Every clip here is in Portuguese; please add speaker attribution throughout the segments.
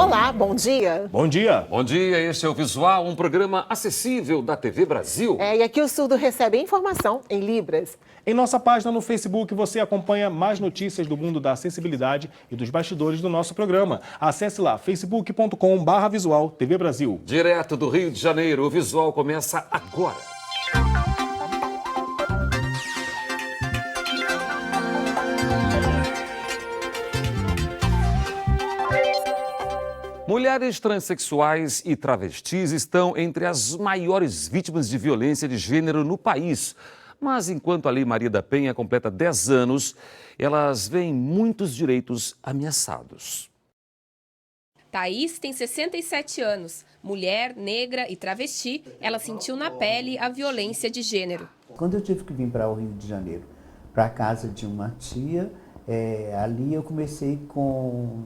Speaker 1: Olá, bom dia.
Speaker 2: Bom dia.
Speaker 3: Bom dia, este é o Visual, um programa acessível da TV Brasil.
Speaker 1: E aqui o surdo recebe informação em Libras.
Speaker 2: Em nossa página no Facebook você acompanha mais notícias do mundo da acessibilidade e dos bastidores do nosso programa. Acesse lá, facebook.com/visual TV Brasil.
Speaker 3: Direto do Rio de Janeiro, o Visual começa agora. Mulheres transexuais e travestis estão entre as maiores vítimas de violência de gênero no país. Mas enquanto a Lei Maria da Penha completa 10 anos, elas veem muitos direitos ameaçados.
Speaker 4: Thaís tem 67 anos, mulher, negra e travesti. Ela sentiu na pele a violência de gênero.
Speaker 5: Quando eu tive que vir para o Rio de Janeiro, para a casa de uma tia, ali eu comecei com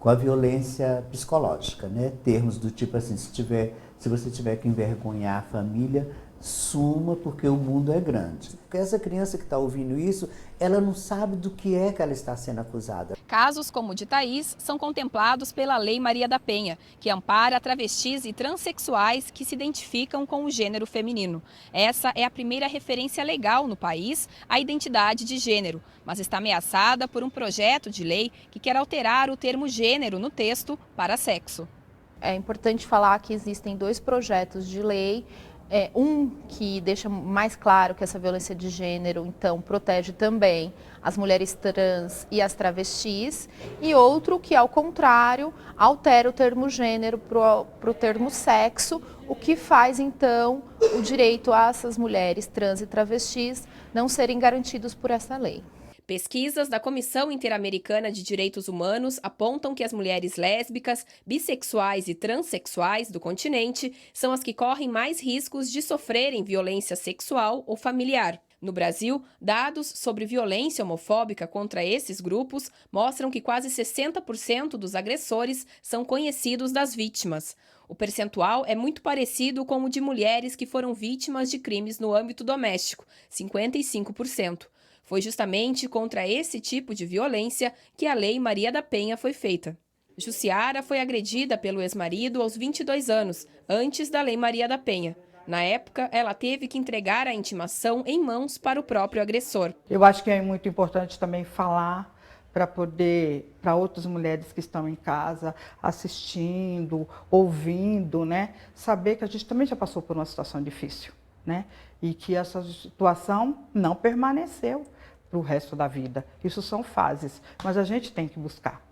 Speaker 5: a violência psicológica, né? Termos do tipo assim, se você tiver que envergonhar a família, suma porque o mundo é grande. Porque essa criança que está ouvindo isso, ela não sabe do que ela está sendo acusada.
Speaker 4: Casos como o de Thaís são contemplados pela Lei Maria da Penha, que ampara travestis e transexuais que se identificam com o gênero feminino. Essa é a primeira referência legal no país à identidade de gênero, mas está ameaçada por um projeto de lei que quer alterar o termo gênero no texto para sexo.
Speaker 6: É importante falar que existem 2 projetos de lei. Um que deixa mais claro que essa violência de gênero, então, protege também as mulheres trans e as travestis, e outro que, ao contrário, altera o termo gênero para o termo sexo, o que faz, então, o direito a essas mulheres trans e travestis não serem garantidos por essa lei.
Speaker 4: Pesquisas da Comissão Interamericana de Direitos Humanos apontam que as mulheres lésbicas, bissexuais e transexuais do continente são as que correm mais riscos de sofrerem violência sexual ou familiar. No Brasil, dados sobre violência homofóbica contra esses grupos mostram que quase 60% dos agressores são conhecidos das vítimas. O percentual é muito parecido com o de mulheres que foram vítimas de crimes no âmbito doméstico, 55%. Foi justamente contra esse tipo de violência que a Lei Maria da Penha foi feita. Jussiara foi agredida pelo ex-marido aos 22 anos, antes da Lei Maria da Penha. Na época, ela teve que entregar a intimação em mãos para o próprio agressor.
Speaker 7: Eu acho que é muito importante também falar para outras mulheres que estão em casa, assistindo, ouvindo, né? Saber que a gente também já passou por uma situação difícil, né? E que essa situação não permaneceu para o resto da vida. Isso são fases, mas a gente tem que buscar,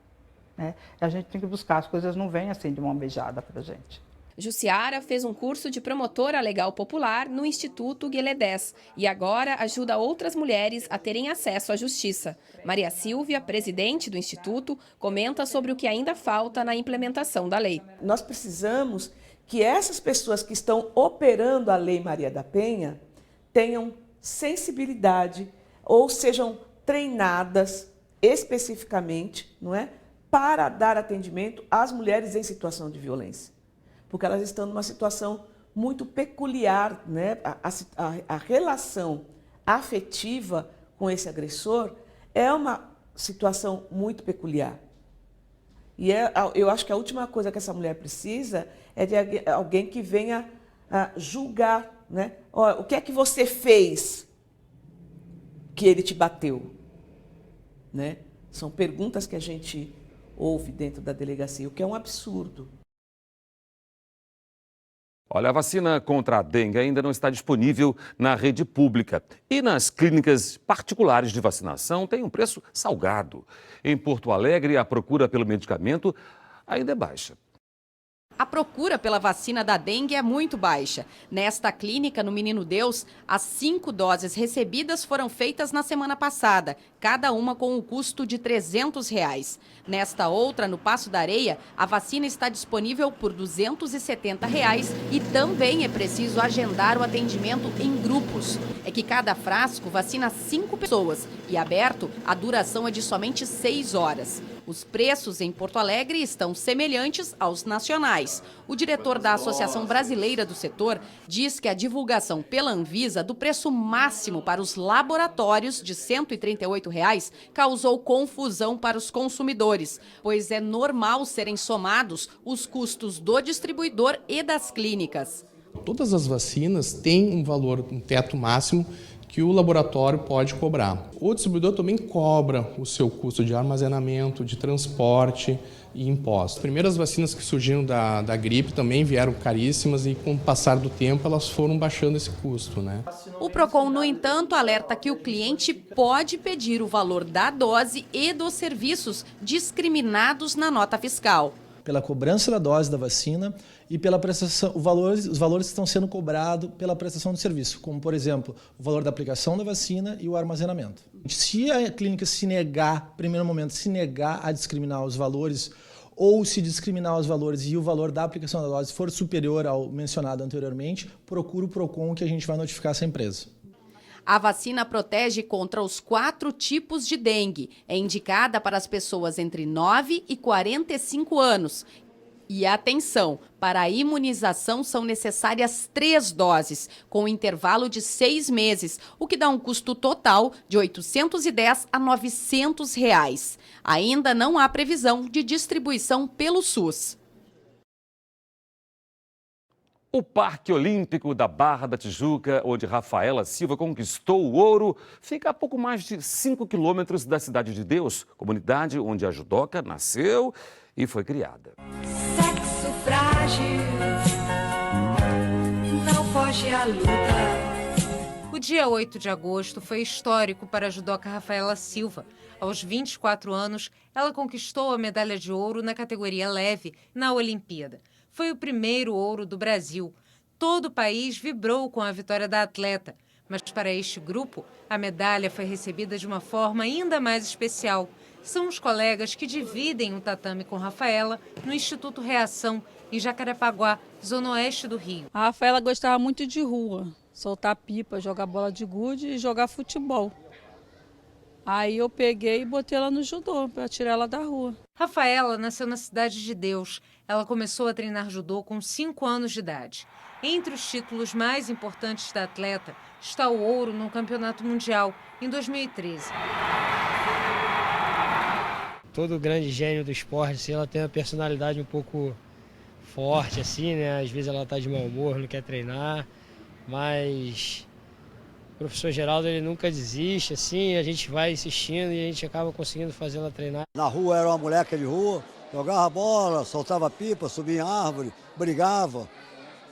Speaker 7: né? A gente tem que buscar, as coisas não vêm assim de mão beijada para a gente.
Speaker 4: Jussiara fez um curso de promotora legal popular no Instituto Guelé 10 e agora ajuda outras mulheres a terem acesso à justiça. Maria Silvia, presidente do Instituto, comenta sobre o que ainda falta na implementação da lei.
Speaker 8: Nós precisamos que essas pessoas que estão operando a Lei Maria da Penha tenham sensibilidade ou sejam treinadas especificamente, não é, para dar atendimento às mulheres em situação de violência. Porque elas estão numa situação muito peculiar, né? A relação afetiva com esse agressor é uma situação muito peculiar. E eu acho que a última coisa que essa mulher precisa é de alguém que venha julgar, né? O que é que você fez que ele te bateu? Né? São perguntas que a gente ouve dentro da delegacia, o que é um absurdo.
Speaker 3: Olha, a vacina contra a dengue ainda não está disponível na rede pública. E nas clínicas particulares de vacinação tem um preço salgado. Em Porto Alegre, a procura pelo medicamento ainda é baixa.
Speaker 9: A procura pela vacina da dengue é muito baixa. Nesta clínica, no Menino Deus, as 5 doses recebidas foram feitas na semana passada, cada uma com um custo de R$ 300. Nesta outra, no Paço da Areia, a vacina está disponível por R$ 270 e também é preciso agendar o atendimento em grupos. É que cada frasco vacina 5 pessoas e aberto, a duração é de somente 6 horas. Os preços em Porto Alegre estão semelhantes aos nacionais. O diretor da Associação Brasileira do Setor diz que a divulgação pela Anvisa do preço máximo para os laboratórios de R$ 138 causou confusão para os consumidores, pois é normal serem somados os custos do distribuidor e das clínicas.
Speaker 10: Todas as vacinas têm um valor, um teto máximo que o laboratório pode cobrar. O distribuidor também cobra o seu custo de armazenamento, de transporte e impostos. As primeiras vacinas que surgiram da gripe também vieram caríssimas e com o passar do tempo elas foram baixando esse custo, né?
Speaker 9: O Procon, no entanto, alerta que o cliente pode pedir o valor da dose e dos serviços discriminados na nota fiscal.
Speaker 11: Pela cobrança da dose da vacina e pela prestação, os valores que estão sendo cobrados pela prestação de serviço, como, por exemplo, o valor da aplicação da vacina e o armazenamento. Se a clínica se negar, primeiro momento, se negar a discriminar os valores, ou se discriminar os valores e o valor da aplicação da dose for superior ao mencionado anteriormente, procura o Procon que a gente vai notificar essa empresa.
Speaker 9: A vacina protege contra os 4 tipos de dengue. É indicada para as pessoas entre 9 e 45 anos. E atenção, para a imunização são necessárias 3 doses, com intervalo de 6 meses, o que dá um custo total de R$ 810 a R$ 900. Ainda não há previsão de distribuição pelo SUS.
Speaker 3: O Parque Olímpico da Barra da Tijuca, onde Rafaela Silva conquistou o ouro, fica a pouco mais de 5 quilômetros da Cidade de Deus, comunidade onde a judoca nasceu e foi criada.
Speaker 12: Sexo frágil, não foge à luta.
Speaker 13: O dia 8 de agosto foi histórico para a judoca Rafaela Silva. Aos 24 anos, ela conquistou a medalha de ouro na categoria leve na Olimpíada. Foi o primeiro ouro do Brasil. Todo o país vibrou com a vitória da atleta, mas para este grupo, a medalha foi recebida de uma forma ainda mais especial. São os colegas que dividem o tatame com Rafaela no Instituto Reação, em Jacarepaguá, zona oeste do Rio.
Speaker 14: A Rafaela gostava muito de rua, soltar pipa, jogar bola de gude e jogar futebol. Aí eu peguei e botei ela no judô para tirar ela da rua.
Speaker 13: Rafaela nasceu na Cidade de Deus. Ela começou a treinar judô com 5 anos de idade. Entre os títulos mais importantes da atleta está o ouro no Campeonato Mundial, em 2013.
Speaker 15: Todo grande gênio do esporte, assim, ela tem uma personalidade um pouco forte, assim, né? Às vezes ela está de mau humor, não quer treinar, mas o professor Geraldo, ele nunca desiste, assim, a gente vai insistindo e a gente acaba conseguindo fazer ela treinar.
Speaker 16: Na rua era uma moleca de rua, jogava bola, soltava pipa, subia em árvore, brigava.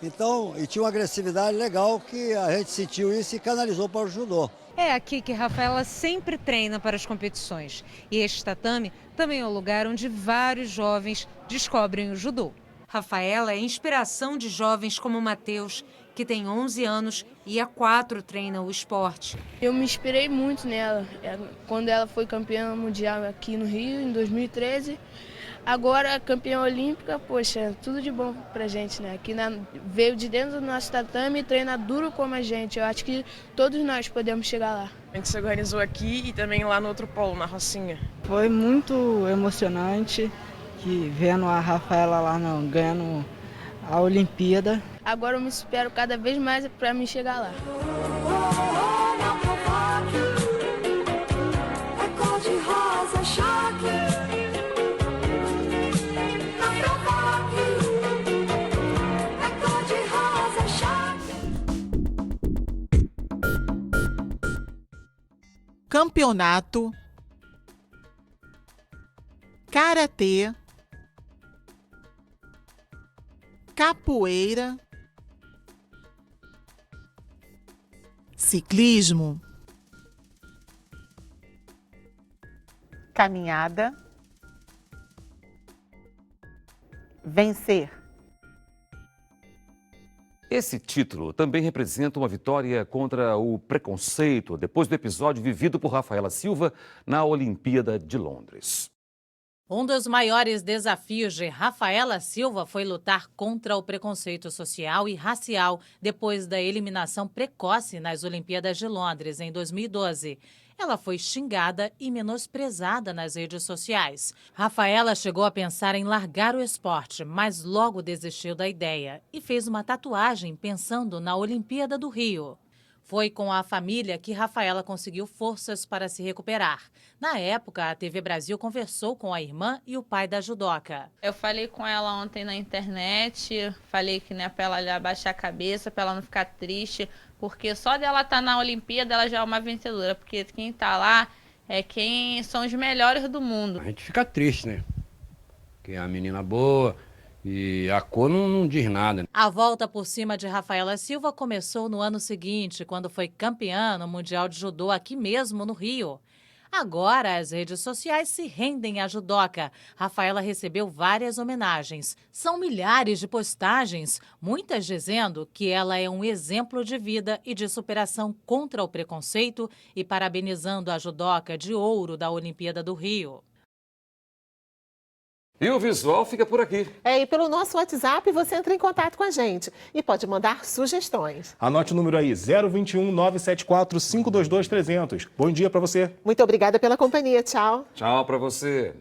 Speaker 16: Então, e tinha uma agressividade legal que a gente sentiu isso e canalizou para o judô.
Speaker 13: É aqui que Rafaela sempre treina para as competições. E este tatame também é o lugar onde vários jovens descobrem o judô. Rafaela é inspiração de jovens como o Matheus, que tem 11 anos e há 4 treina o esporte.
Speaker 17: Eu me inspirei muito nela, quando ela foi campeã mundial aqui no Rio, em 2013. Agora, campeã olímpica, poxa, tudo de bom pra gente, né? Veio de dentro do nosso tatame e treina duro como a gente. Eu acho que todos nós podemos chegar lá.
Speaker 18: A gente se organizou aqui e também lá no outro polo, na Rocinha.
Speaker 7: Foi muito emocionante que vendo a Rafaela lá ganhando a Olimpíada.
Speaker 17: Agora eu me espero cada vez mais para me chegar lá.
Speaker 1: Campeonato, karatê, capoeira, ciclismo, caminhada, vencer.
Speaker 3: Esse título também representa uma vitória contra o preconceito depois do episódio vivido por Rafaela Silva na Olimpíada de Londres.
Speaker 19: Um dos maiores desafios de Rafaela Silva foi lutar contra o preconceito social e racial depois da eliminação precoce nas Olimpíadas de Londres, em 2012. ela foi xingada e menosprezada nas redes sociais. Rafaela chegou a pensar em largar o esporte, mas logo desistiu da ideia e fez uma tatuagem pensando na Olimpíada do Rio. Foi com a família que Rafaela conseguiu forças para se recuperar. Na época, a TV Brasil conversou com a irmã e o pai da judoca.
Speaker 20: Eu falei com ela ontem na internet, falei que, né, para ela abaixar a cabeça, para ela não ficar triste, porque só dela estar na Olimpíada ela já é uma vencedora, porque quem está lá é quem são os melhores do mundo.
Speaker 21: A gente fica triste, né? Porque é uma menina boa. E a cor não diz nada.
Speaker 19: A volta por cima de Rafaela Silva começou no ano seguinte, quando foi campeã no Mundial de Judô aqui mesmo no Rio. Agora, as redes sociais se rendem à judoca. Rafaela recebeu várias homenagens. São milhares de postagens, muitas dizendo que ela é um exemplo de vida e de superação contra o preconceito e parabenizando a judoca de ouro da Olimpíada do Rio.
Speaker 3: E o visual fica por aqui.
Speaker 22: E pelo nosso WhatsApp você entra em contato com a gente e pode mandar sugestões.
Speaker 2: Anote o número aí, 021 974 522 300. Bom dia para você.
Speaker 22: Muito obrigada pela companhia. Tchau.
Speaker 3: Tchau para você.